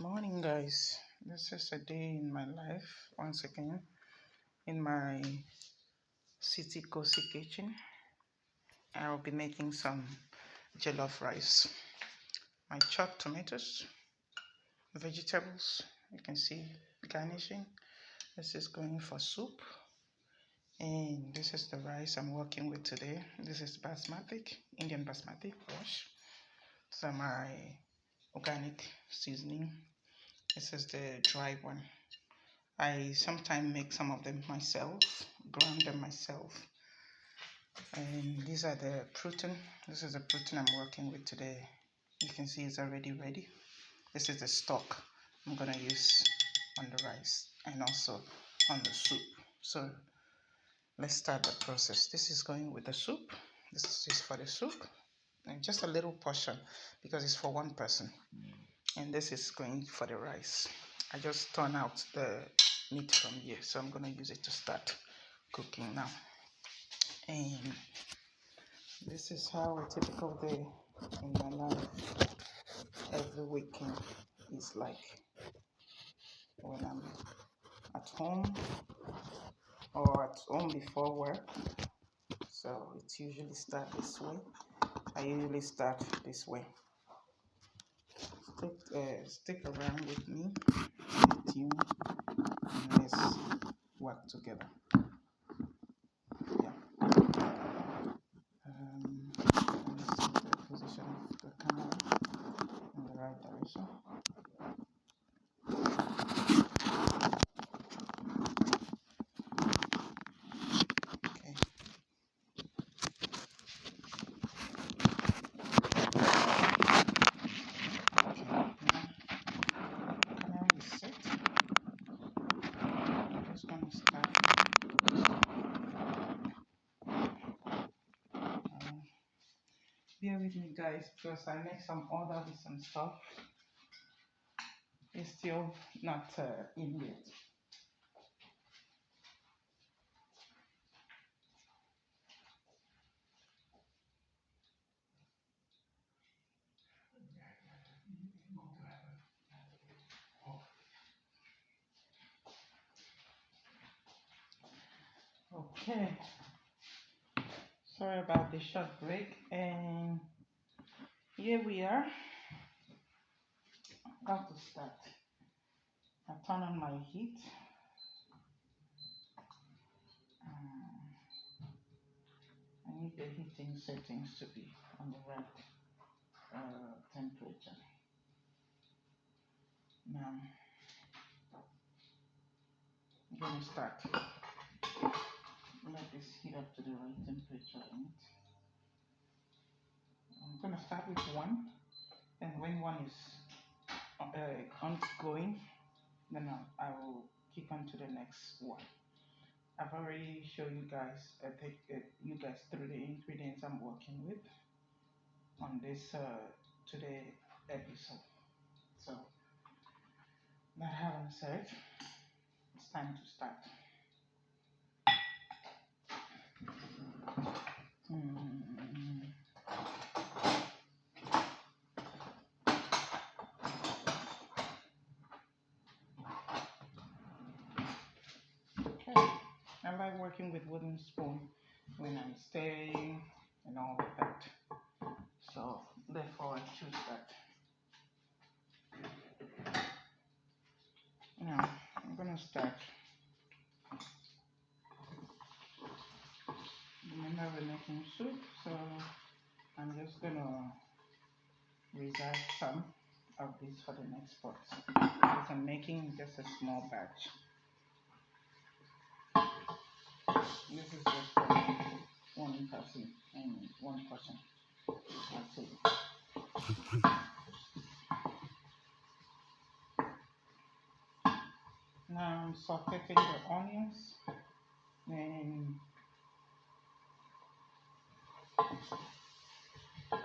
Morning, guys. This is a day in my life once again in my city cozy kitchen. I'll be making some jollof rice. My chopped tomatoes, vegetables, you can see garnishing. This is going for soup, and this is the rice I'm working with today. This is basmati, Indian basmati wash. So my organic seasoning. This is the dry one. I sometimes make some of them myself, grind them myself. And these are the protein. This is the protein I'm working with today. You can see it's already ready. This is the stock I'm gonna use on the rice and also on the soup. So let's start the process. This is going with the soup. This is for the soup, and just a little portion because it's for one person. And this is going for the rice. I just turn out the meat from here, so I'm gonna use it to start cooking now. And this is how a typical day in my life every weekend is like when I'm at home or at home before work. So it usually starts this way. I usually start this way. Stick around with me, stay tuned, and let's work together. Yeah. Let's set the position of the camera in the right direction. Okay. Okay. Now camera is set. I'm just going to start. Bear with me, guys, because I make some order with some stuff. It's still not in yet. Okay. Sorry about the short break, and here we are. About to start. I turn on my heat. I need the heating settings to be on the right temperature. Now, I'm going to start. Let this heat up to the right temperature. I'm going to start with one, and when one is ongoing, then I will keep on to the next one. I've already shown you guys, through the ingredients I'm working with on this today episode. So that having said, it's time to start. Okay. I like working with wooden spoon when I'm staying and all of that. So therefore I choose that. Now I'm gonna start. Remember we're making soup, so I'm just gonna reserve some of this for the next pot because I'm making just a small batch. This is just for one person and one portion. That's it. Now I'm sauteing the onions and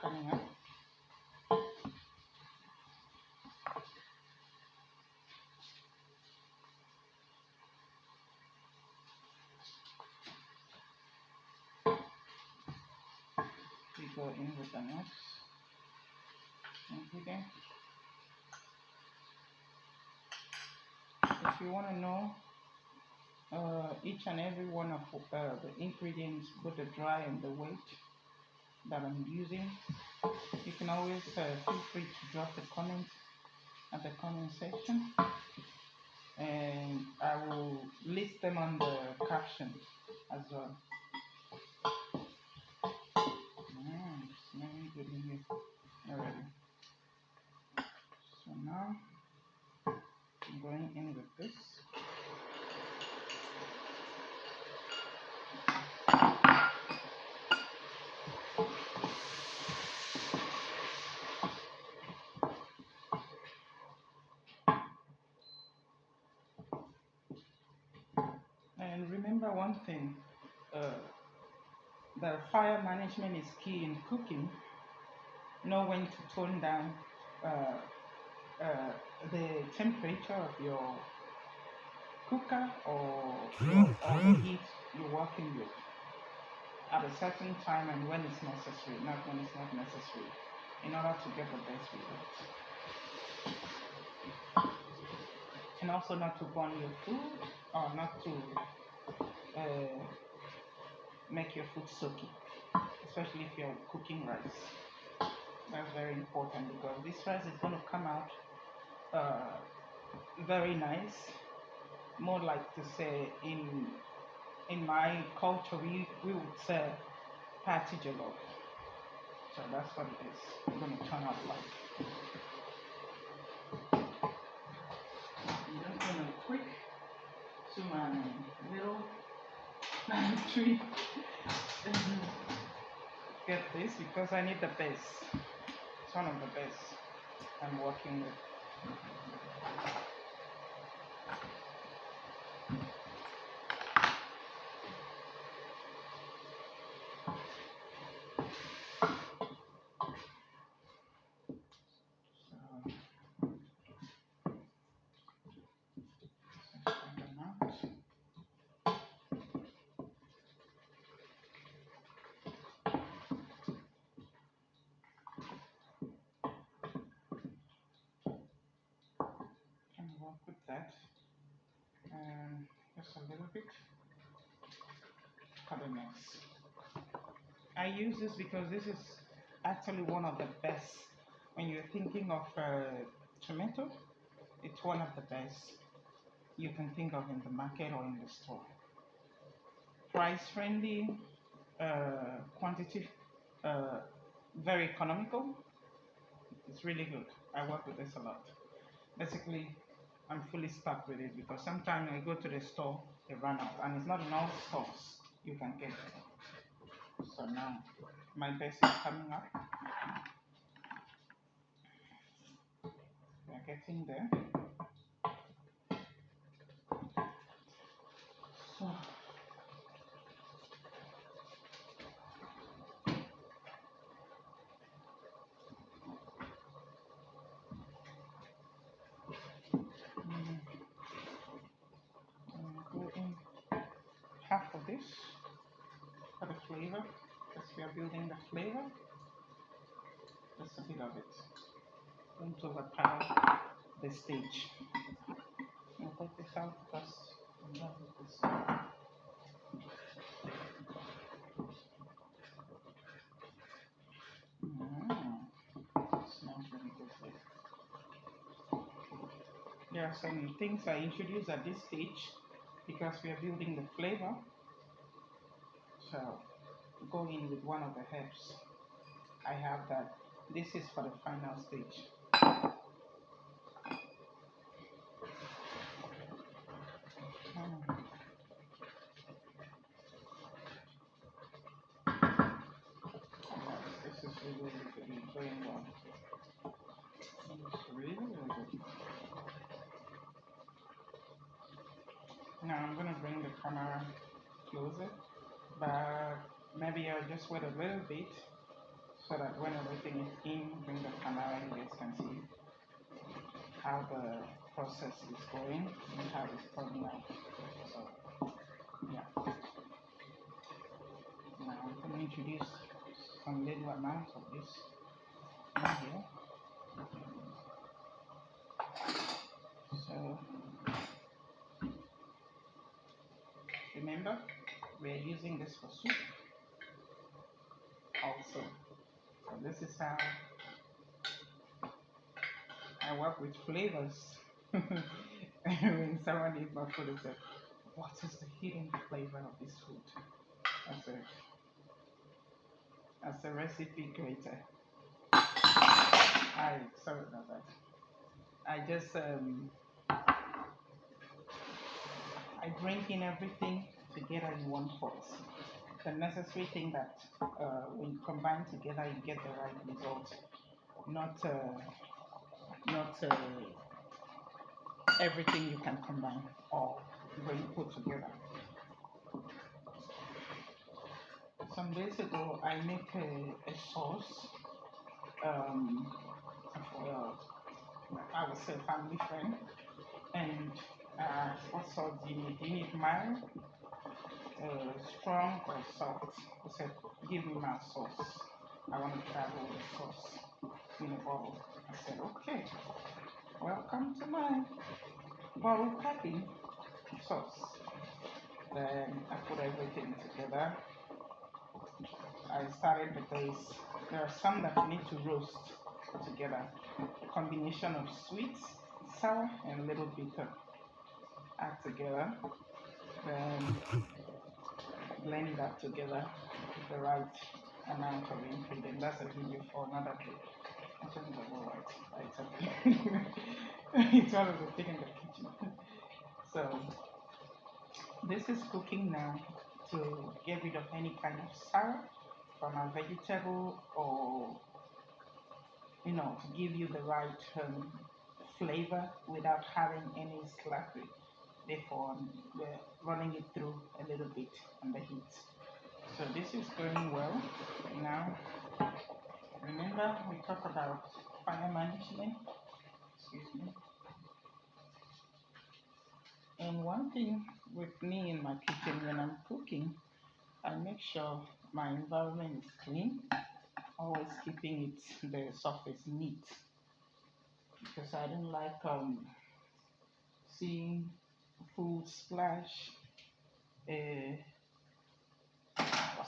coming up. We go in with the next ingredient. you want to know each and every one of the ingredients, both the dry and the wet that I'm using, you can always feel free to drop the comment at the comment section, and I will list them on the caption as well. Smelling good in here already. So now I'm going in with this. And remember one thing, the fire management is key in cooking. Know when to tone down the temperature of your cooker or the heat you're working with at a certain time, and when it's necessary, not when it's not necessary, in order to get the best result. And also not to burn your food, or not to make your food soaky, especially if you're cooking rice. That's very important, because this rice is going to come out very nice. More like to say, in my culture, we would say party jollof. So that's what it is going to turn out like. I'm just going to quick to my little tree get this, because I need the base. It's one of the best I'm working with. With that, and just a little bit for the mix. I use this because this is actually one of the best. When you're thinking of tomato, it's one of the best you can think of in the market or in the store. Price friendly, quantity, very economical. It's really good. I work with this a lot. Basically, I'm fully stuck with it, because sometimes I go to the store, they run out, and it's not in all stores you can get it. So now my base is coming up. We're getting there. So go in half of this for the flavor, because we are building the flavor. Just a bit of it. Don't overpower the stage. I'll put this out because I'm done with this. Smells really good. There are some things I introduce at this stage because we are building the flavor. So go in with one of the herbs. I have that. This is for the final stage. This is really going well. It's really good. Now I'm going to bring the camera closer, but maybe I'll just wait a little bit so that when everything is in, bring the camera, you guys can see how the process is going and how it's turning out. So yeah. Now I'm going to introduce some little amounts of this in here. So remember, we're using this for soup also. So this is how I work with flavors. When someone eats my food, they say, what is the hidden flavor of this food? As a recipe creator, sorry about that. I just I bring in everything together in one pot. The necessary thing that when you combine together, you get the right result. Not everything you can combine or when you put together. Some days ago, I make a sauce for I would say family friend, and what sauce do you need? Do you need mild, strong, or salt? I said, give me my sauce. I want to travel with sauce in a bottle. I said, okay, welcome to my bottle packing sauce. Then I put everything together. I started the base. There are some that you need to roast together. A combination of sweet, sour, and a little bitter. Add together. Then blend that together with the right amount of ingredient. That's a video for another day. Actually, it's all of the thing in the kitchen. So this is cooking now to get rid of any kind of sour from a vegetable, or to give you the right flavor without having any slurry. Therefore, we're running it through a little bit on the heat. So this is going well. Now, remember we talked about fire management. Excuse me. And one thing with me in my kitchen, when I'm cooking, I make sure my environment is clean, always keeping the surface neat, because I don't like seeing food splash or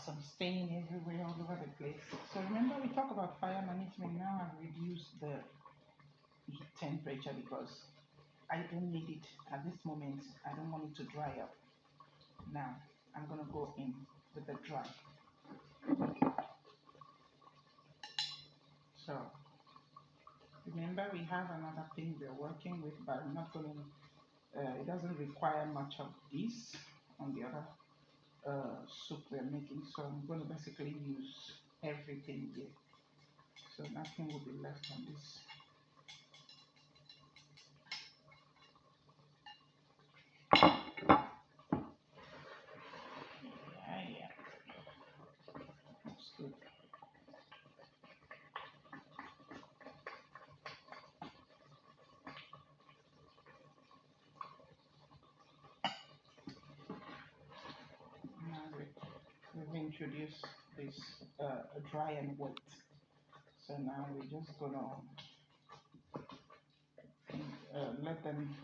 some stain everywhere all over the place. So remember we talk about fire management. Now I've reduced the heat temperature because I don't need it at this moment. I don't want it to dry up. Now I'm going to go in with the dry. So remember we have another thing we're working with, but I'm not going to, it doesn't require much of this on the other soup we're making. So I'm going to basically use everything here. So nothing will be left on this. Yeah. That's good. We've introduced this dry and wet. So now we're just gonna let them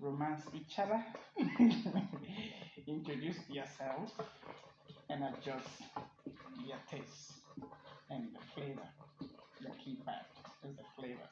romance each other, introduce yourself, and adjust your taste and the flavor. The key part is the flavor.